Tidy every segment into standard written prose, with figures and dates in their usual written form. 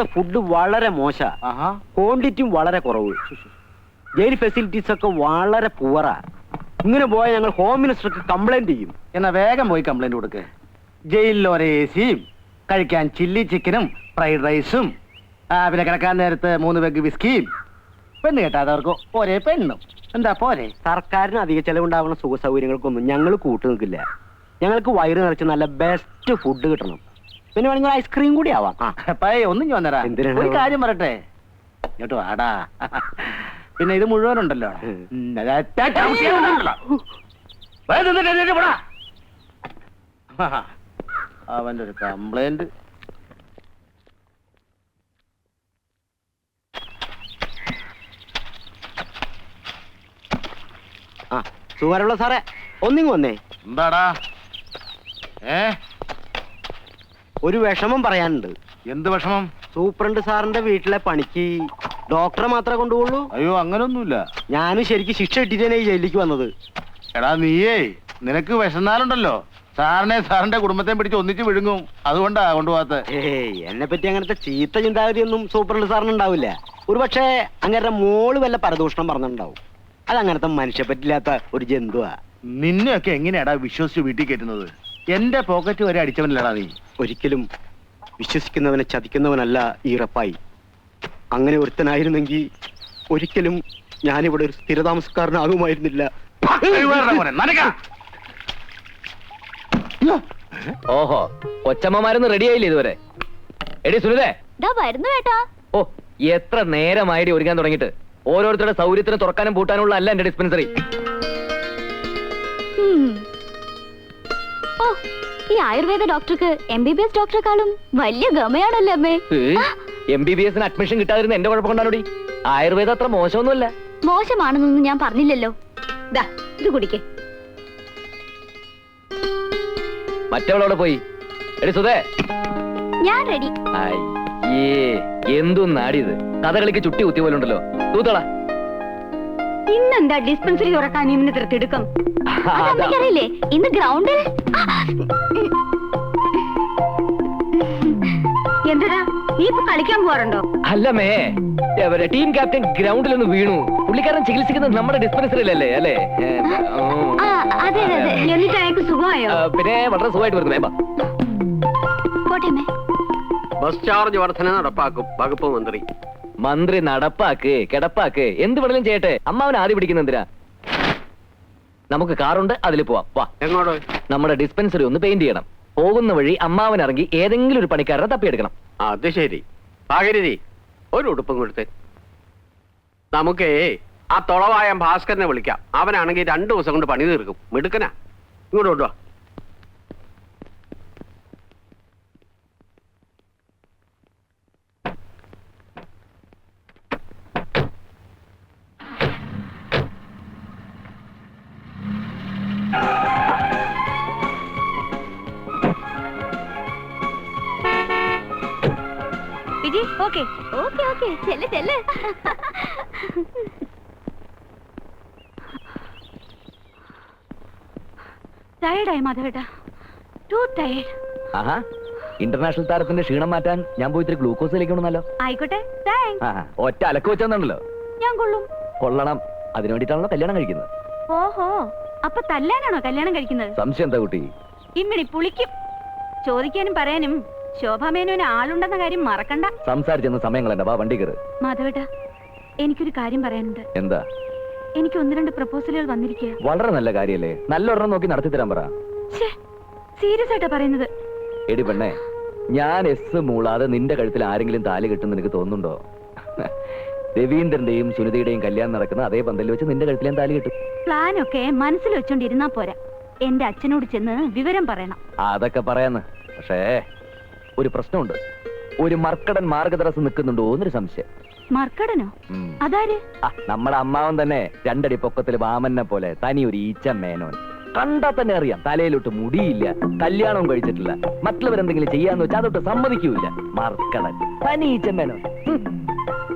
ഇവിടുത്തെ ഫുഡ് വളരെ മോശ, ക്വാണ്ടിറ്റിയും വളരെ കുറവ്, ജയിൽ ഫെസിലിറ്റീസ് ഒക്കെ വളരെ പുവറാ. ഇങ്ങനെ പോയാൽ ഞങ്ങൾ ഹോം മിനിസ്റ്റർക്ക് കംപ്ലൈന്റ് ചെയ്യും. എന്നാ വേഗം പോയി കംപ്ലൈന്റ് കൊടുക്ക്. ജയിലിൽ ഒരേ എസിയും കഴിക്കാൻ ചില്ലി ചിക്കനും ഫ്രൈഡ് റൈസും പിന്നെ കിടക്കാൻ നേരത്ത് 3 പെഗ് വിസ്കിയും പെണ്ണ് കേട്ടാതവർക്ക് ഒരേ പെണ്ണും. എന്താ പോരെ? സർക്കാരിന് അധിക ചെലവുണ്ടാവുന്ന സുഖ സൗകര്യങ്ങൾക്കൊന്നും ഞങ്ങൾ കൂട്ടു നിൽക്കില്ല. ഞങ്ങൾക്ക് വയറ് നിറച്ച് നല്ല ബെസ്റ്റ് ഫുഡ് കിട്ടണം. പിന്നെ വേണമെങ്കിൽ ഐസ്ക്രീം കൂടി ആവാം. ഒന്നും ഞാൻ തരാം. ഒരു കാര്യം പറയട്ടെ, ഇങ്ങോട്ട് വാടാ. പിന്നെ ഇത് മുഴുവനുണ്ടല്ലോ. അവന്റെ ഒരു കംപ്ലൈന്റ്. സുമാരുള്ള സാറേ, ഒന്നിങ്ങ് വന്നേ. എന്താടാ? ഒരു വിഷമം പറയാനുണ്ട്. എന്ത് വിഷമം? സൂപ്രണ്ട് സാറിന്റെ വീട്ടിലെ പണിക്ക് ഡോക്ടറെ മാത്രമേ കൊണ്ടുപോകുള്ളൂ. അയ്യോ, അങ്ങനൊന്നുമില്ല. ഞാനും ശരിക്കും ശിക്ഷ ഇട്ടിട്ടാണ് ഈ ജയിലിലേക്ക് വന്നത്. എടാ നീയേ, നിനക്ക് വിശന്നാലുണ്ടല്ലോ സാറിനെ സാറിന്റെ കുടുംബത്തെ പിടിച്ച് ഒന്നിച്ച് വിഴുങ്ങും. അതുകൊണ്ടാ കൊണ്ടുപോകാത്ത. എന്നെ പറ്റി അങ്ങനത്തെ ചീത്ത ചിന്താഗതിയൊന്നും സൂപ്രണ്ട് സാറിന് ഉണ്ടാവില്ല. ഒരു പക്ഷേ അങ്ങനെ മോള് വല്ല പരദൂഷണം പറഞ്ഞിട്ടുണ്ടാവും. അതങ്ങനത്തെ മനുഷ്യ പറ്റില്ലാത്ത ഒരു ജന്തുവാ. നിന്നെയൊക്കെ എങ്ങനെയാടാ വിശ്വസിച്ച് വീട്ടിൽ കയറ്റുന്നത്? എന്റെ പോക്കറ്റ് വരെ അടിച്ചവനല്ലടാ നീ. ഒരിക്കലും വിശ്വസിക്കുന്നവനെ ചതിക്കുന്നവനല്ല ഈ റപ്പായി. അങ്ങനെ ഒരുത്തനായിരുന്നെങ്കിൽ ഒരിക്കലും ഞാനിവിടെ ഒരു സ്ഥിരതാമസക്കാരനാകുമായിരുന്നില്ല. ഓഹോ, കൊച്ചമ്മമാരൊന്നും റെഡിയായില്ലേ ഇതുവരെ? എടി സുനിതേ, ഓ എത്ര നേരമായി ഒരുങ്ങാൻ തുടങ്ങിയിട്ട്. ഓരോരുത്തരുടെ സൗകര്യത്തിന് തുറക്കാനും പൂട്ടാനുള്ള അല്ല എന്റെ ഡിസ്പെൻസറി. ഈ ആയുർവേദ ഡോക്ടർക്ക് MBBS ഡോക്ടറെക്കാളും വലിയ ഗമയാണല്ലോ അമ്മേ. MBBS അഡ്മിഷൻ കിട്ടാതിരുന്ന എന്റെ കുഴപ്പം കൊണ്ടാണോടി. ആയുർവേദം അത്ര മോശമൊന്നുമല്ല. മോശമാണെന്നൊന്നും ഞാൻ പറഞ്ഞില്ലല്ലോ. ഇത് കുടിക്കേ. മറ്റവളോടെ പോയി. എടി സുധേ, ഞാൻ റെഡി. അയ്യേ, എന്തും നാടിയത്. കഥകളിക്ക് ചുട്ടി കുത്തി പോലുണ്ടല്ലോ. തൂത്തള. ഇന്നെന്താ ഡിസ്പെൻസറി തുറക്കാൻ ഇന്ന് തിടുക്കം? അറിയില്ലേ, ഇന്ന് ഗ്രൗണ്ടിൽ എന്താ നീ ഇപ്പൊ കളിക്കാൻ പോവാറുണ്ടോ? അല്ലമ്മേ, ടീം ക്യാപ്റ്റൻ ഗ്രൗണ്ടിലൊന്ന് വീണു. പുള്ളിക്കാരൻ ചികിത്സിക്കുന്നത് നമ്മുടെ ഡിസ്പെൻസറിയിലല്ലേ അല്ലേ? എന്നിട്ട് അയാൾക്ക് സുഖമായോ? പിന്നെ വളരെ സുഖമായിട്ട് വരുന്നു. ബസ് ചാർജ് വർധന നടപ്പാക്കും വകുപ്പ് മന്ത്രി. മന്ത്രി നടപ്പാക്ക് കിടപ്പാക്ക് എന്ത് വേണേലും ചെയ്യട്ടെ. അമ്മാവൻ ആദ്യം പിടിക്കുന്ന എന്തിനാ? നമുക്ക് കാറുണ്ട്, അതിൽ പോവാം. വാ. എങ്ങോട്ട്? നമ്മുടെ ഡിസ്പെൻസറി ഒന്ന് പെയിന്റ് ചെയ്യണം. പോകുന്ന വഴി അമ്മാവൻ ഇറങ്ങി ഏതെങ്കിലും ഒരു പണിക്കാരനെ തപ്പിയെടുക്കണം. അത് ശരി. ഭാഗരതി, ഒരു ഉടുപ്പും കൊടുത്തേ. നമുക്കേ ആ തൊളവായ ഭാസ്കരനെ വിളിക്കാം. അവനാണെങ്കിൽ 2 ദിവസം കൊണ്ട് പണി തീർക്കും. മിടുക്കനാ. ഇങ്ങോട്ട് കൊണ്ടുവാ. ഇന്റർനാഷണൽ താരത്തിന്റെ ക്ഷീണം മാറ്റാൻ ഞാൻ പോയി ഇത്തിരി ഗ്ലൂക്കോസ് കളിക്കണമെന്നല്ലോ. ആയിക്കോട്ടെ. ഒറ്റ അലക്ക് വെച്ചെന്നുണ്ടല്ലോ. ഞാൻ കൊള്ളും. കൊള്ളണം. അതിനു വേണ്ടിട്ടാണല്ലോ കല്യാണം കഴിക്കുന്നത്. ഓഹോ, അപ്പൊ തല്ലാനാണോ കല്യാണം കഴിക്കുന്നത്? സംശയം എന്താ കുട്ടി? ഇമ്മിണി പുളിക്കും. ചോദിക്കാനും പറയാനും ശോഭാമേനോന് ആളുണ്ടെന്ന കാര്യം മറക്കണ്ട. സംസാരിച്ചെന്ന് സമയം കളയണ്ട. വാ, വണ്ടി കയറ്. മാധവേട്ടാ, എനിക്കൊരു കാര്യം പറയാനുണ്ട്. എന്താ? എനിക്ക് 1-2 പ്രപ്പോസലുകൾ വന്നിരിക്കുക. വളരെ നല്ല കാര്യല്ലേ. നല്ലൊരെണ്ണം നോക്കി നടത്തി തരാൻ പറ. സീരിയസ് ആയിട്ടാ പറയുന്നത്. എടി പെണ്ണേ, ഞാൻ മൂളാതെ നിന്റെ കഴുത്തിൽ ആരെങ്കിലും താലി കെട്ടുന്ന നിനക്ക് തോന്നുന്നുണ്ടോ? രവീന്ദ്രന്റെയും സുനിതയുടെയും കല്യാണം നടക്കുന്ന അതേ പന്തലിൽ വെച്ച് നിന്റെ കഴുത്തിൽ ഞാൻ താലി കെട്ടും. പ്ലാനൊക്കെ മനസ്സിൽ വെച്ചോണ്ടിരുന്നാ പോരാ. എന്റെ അച്ഛനോട് ചെന്ന് വിവരം പറയണം. അതൊക്കെ പറയാന്ന്. പക്ഷേ ഒരു പ്രശ്നമുണ്ട്. ഒരു മർക്കടൻ മാർഗതടസ്സം നിൽക്കുന്നുണ്ടോ എന്നൊരു സംശയം. മർക്കടനോ? അതാര്? നമ്മുടെ അമ്മാവൻ തന്നെ 2 അടി പൊക്കത്തിൽ വാമനെ പോലെ തനി ഒരു ഈച്ച മേനോൻ. കണ്ടാ തന്നെ അറിയാം, തലയിലോട്ട് മുടിയില്ല, കല്യാണവും കഴിച്ചിട്ടില്ല, മറ്റുള്ളവരെന്തെങ്കിലും ചെയ്യാന്ന് വെച്ചാൽ അതൊട്ട് സമ്മതിക്കൂല. മർക്കടൻ, തനി ഈച്ച മേനോൻ.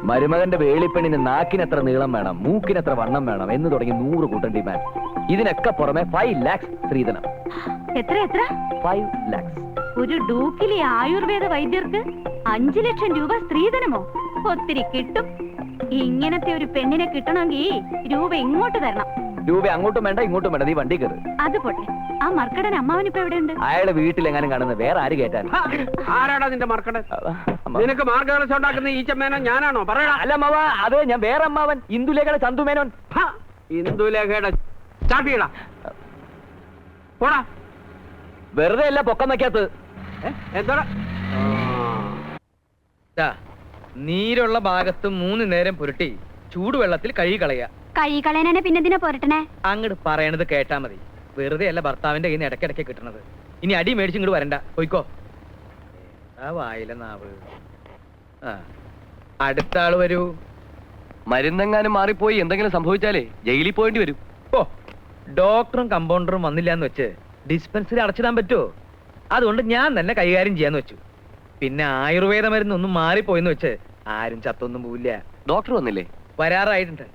മരുമകന്റെ വേളിപ്പെണ്ണിന് നാക്കിനെത്ര നീളം വേണം, മൂക്കിനെത്ര വണ്ണം വേണം എന്ന് തുടങ്ങി 100 കൂട്ടം ഡിമാൻഡ്. ഇതിനൊക്കെ പുറമെ 5 lakhs സ്ത്രീധനം. എത്ര? 5 lakhs. ഒരു ഡൂക്കിലെ ആയുർവേദ വൈദ്യർക്ക് 5 ലക്ഷം രൂപ സ്ത്രീധനമോ? ഒത്തിരി കിട്ടും. ഇങ്ങനത്തെ ഒരു പെണ്ണിനെ കിട്ടണമെങ്കിൽ രൂപ ഇങ്ങോട്ട് തരണം. രൂപ അങ്ങോട്ടും വേണ്ട ഇങ്ങോട്ടും വേണ്ട, നീ വണ്ടി കയറ്. അത് പോട്ടെ, ആ മർക്കടൻ അമ്മാവനിപ്പോ എവിടെയുണ്ട്? അയാളെ വീട്ടിലെങ്ങാനും കാണുന്നത് വേറെ ആര് കേട്ടാൻ? ആരാടാ നിന്റെ മർക്കടൻ? നിനക്ക് മാർഗദർശനം ഉണ്ടാക്കുന്ന ഈ ചെമ്മേനോ ഞാനാണോ? പറയടാ. അല്ല അമ്മാവ, അതെ ഞാൻ വേറെ അമ്മാവൻ, ഇന്ദുലേഖയുടെ ചന്തുമേനോൻ. ഇന്ദുലേഖയുടെ ചാട്ടിയിടാ പോടാ. വെറുതെ അല്ല പൊക്കം വയ്ക്കാത്തത്. എന്താടാ? നീരുള്ള ഭാഗത്ത് 3 നേരം പുരട്ടി ചൂടുവെള്ളത്തിൽ കഴുകി കളയുക. കഴി കളയനെ പിന്നെ ഇതിനെ പോരട്ടണേ. അങ്ങോട്ട് പറയണത് കേട്ടാ മതി. വെറുതെ അല്ല ഭർത്താവിന്റെ കയ്യിൽ നിന്ന് ഇടയ്ക്കിടയ്ക്ക് കിട്ടണത്. ഇനി അടി മേടിച്ച് ഇങ്ങോട്ട് വരണ്ട, പോയിക്കോ. വായില നാവ്. അടുത്ത ആള് വരൂ. മരുന്നെങ്ങാനും മാറിപ്പോയി എന്തെങ്കിലും സംഭവിച്ചാലേ ജയിലിൽ പോയേണ്ടി വരും. ഓ, ഡോക്ടറും കമ്പൗണ്ടറും വന്നില്ല എന്ന് വെച്ച് ഡിസ്പെൻസറി അടച്ചിടാൻ പറ്റുമോ? അതുകൊണ്ട് ഞാൻ തന്നെ കൈകാര്യം ചെയ്യാന്ന് വെച്ചു. പിന്നെ ആയുർവേദ മരുന്നൊന്നും മാറിപ്പോയെന്ന് വെച്ച് ആരും ചത്തൊന്നും പോവില്ല. ഡോക്ടർ വന്നില്ലേ? വരാറായിട്ടുണ്ട്.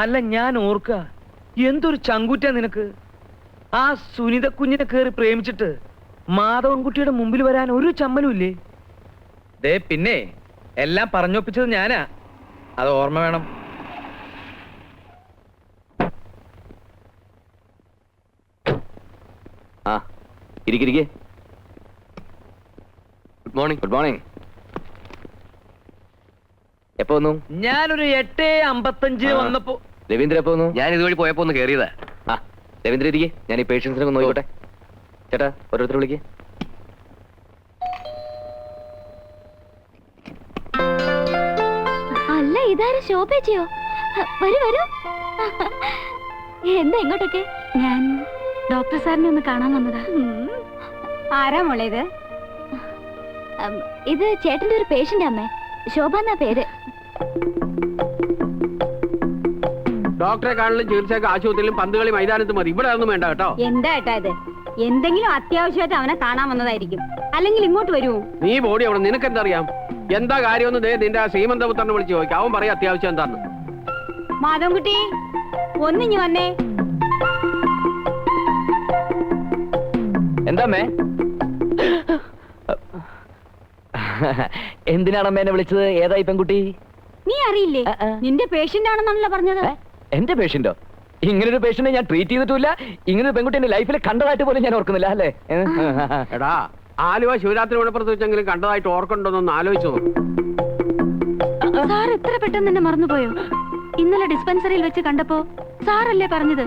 അല്ല, ഞാൻ ഓർക്ക, എന്തൊരു ചങ്കൂറ്റ നിനക്ക്. ആ സുനിത കുഞ്ഞിനെ കേറി പ്രേമിച്ചിട്ട് മാധവൻകുട്ടിയുടെ മുമ്പിൽ വരാൻ ഒരു ചമ്മലും ഇല്ലേ? ദേ പിന്നെ എല്ലാം പറഞ്ഞൊപ്പിച്ചത് ഞാനാ, അത് ഓർമ്മ വേണം. ആ ഇരിക്കിരിക്കെ. Good morning. Good morning. എപ്പോ വന്നു? ഞാനൊരു 8:55 വന്നപ്പോ. രവീന്ദ്ര എപ്പോ വന്നു? ഞാൻ ഇതുവഴി പോയപ്പോ ഒന്ന് കയറിയതാ. ആ രവീന്ദ്ര ഇരിക്കെ, ഞാൻ ഈ പേഷ്യൻസിനെ ഒന്ന് നോക്കട്ടെ. ചേട്ടാ ഓരോരുത്തർ വിളിക്കേ. അല്ല, ഇതാരും ശോഭേച്ചിയോ? വരൂ വരൂ. എന്താ ഇങ്ങോട്ടൊക്കെ? ഞാൻ ഡോക്ടർ സാറിനെ ഒന്ന് കാണാൻ വന്നതാ. ആരാ മോളെ ഇത്? ഇത് ചേട്ടന്റെ ഒരു പേഷ്യന്റ് അമ്മേ, ശോഭ എന്നാ പേര്. ഡോക്ടറെ കാണലും ചികിത്സയൊക്കെ ആശുപത്രിയിലും പന്തുകളി മൈതാനത്ത് മതി, ഇവിടെ ഒന്നും വേണ്ട കേട്ടോ. എന്താ ഏട്ടാ ഇത്? എന്തെങ്കിലും അത്യാവശ്യമായിട്ട് അവനെ കാണാൻ വന്നതായിരിക്കും, അല്ലെങ്കിൽ ഇങ്ങോട്ട് വരൂ. നീ ബോഡി അവിടെ, നിനക്കെന്തറിയാം? എന്താ കാര്യമൊന്നും ദേ നിന്റെ സീമന്തപുത്രനെ വിളിച്ച് ചോദിക്കാം, അവൻ പറയാം അത്യാവശ്യം എന്താന്ന്. മാധവൻകുട്ടി, ഒന്നിഞ്ഞു വന്നേ. എന്താമ്മേ? എന്തിനാണമ്മേ എന്നെ വിളിച്ചത്? ഏതായി പെൺകുട്ടി? നീ അറിയില്ലേ? നിന്റെ പേഷ്യന്റ് ആണെന്നാണല്ലോ പറഞ്ഞത്. എന്റെ പേഷ്യന്റോ? ഇങ്ങനൊരു പേഷ്യന്റ് ഞാൻ ട്രീറ്റ് ചെയ്തിട്ടില്ല. ഇങ്ങനൊരു പെൺകുട്ടി എന്റെ ലൈഫിൽ കണ്ടതായിട്ട് പോലും ഞാൻ ഓർക്കുന്നില്ല. അല്ലേ? എടാ, ആലുവ ശിവരാത്രി ഉടപ്പുറത്ത് വെച്ചെങ്കിലും കണ്ടതായിട്ട് ഓർക്കണ്ടോന്നൊന്ന് ആലോചിച്ചു. സാർ എത്ര പെട്ടെന്ന് എന്നെ മറന്നുപോയോ? ഇന്നലെ ഡിസ്പെൻസറിയിൽ വെച്ച് കണ്ടപ്പോ സാറല്ലേ പറഞ്ഞത്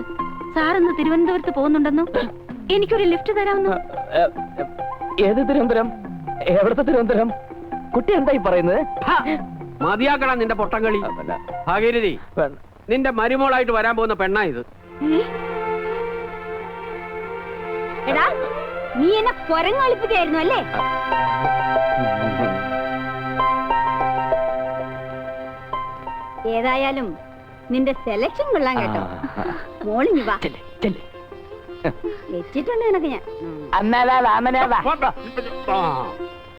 സാർ ഇന്ന് തിരുവനന്തപുരത്ത് പോകുന്നുണ്ടെന്നും എനിക്കൊരു ലിഫ്റ്റ് തരാമെന്നും. ഏത് തിരുവനന്തപുരം? എവിടത്തെ തിരുവനന്തപുരം? കുട്ടി എന്തായി പറയുന്നത്? മതിയാക്കടാ നിന്റെ പൊട്ടംകളി. ഭാഗീരഥി, നിന്റെ മരുമോളായിട്ട് വരാൻ പോകുന്ന പെണ്ണാ ഇത്. എടാ, നീ എന്നെ കൊരങ്ങളിപ്പിക്കായിരുന്നു അല്ലേ? ഏതായാലും നിന്റെ സെലക്ഷൻ കൊള്ളാൻ കേട്ടോ. മോളിഞ്ഞു വാ, വെച്ചിട്ടുണ്ട് നിനക്ക് ഞാൻ. ആ